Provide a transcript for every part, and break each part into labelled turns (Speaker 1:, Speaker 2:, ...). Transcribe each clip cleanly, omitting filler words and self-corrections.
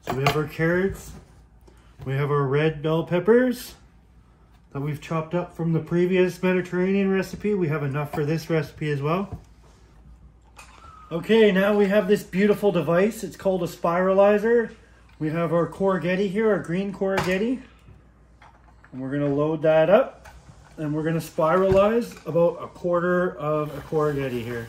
Speaker 1: So we have our carrots, we have our red bell peppers that we've chopped up from the previous Mediterranean recipe. We have enough for this recipe as well. Okay, now we have this beautiful device. It's called a spiralizer. We have our Corigetti here, our green Corigetti. And we're gonna load that up and we're gonna spiralize about 1/4 of a Corigetti here.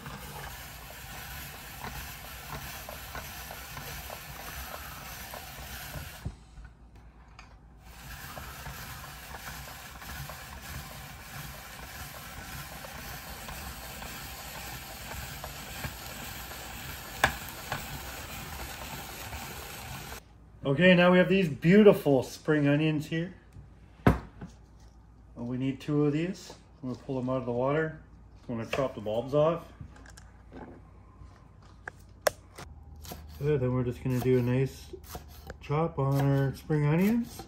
Speaker 1: Okay, now we have these beautiful spring onions here. We need 2 of these. I'm gonna pull them out of the water. I'm gonna chop the bulbs off. Good, then we're just gonna do a nice chop on our spring onions.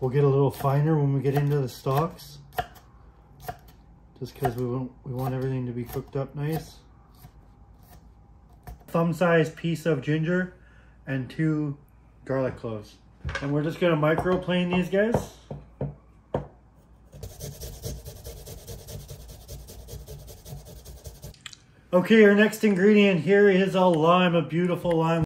Speaker 1: We'll get a little finer when we get into the stalks, just because we want everything to be cooked up nice. Thumb-sized piece of ginger and 2 garlic cloves. And we're just gonna microplane these guys. Okay, our next ingredient here is a lime, a beautiful lime.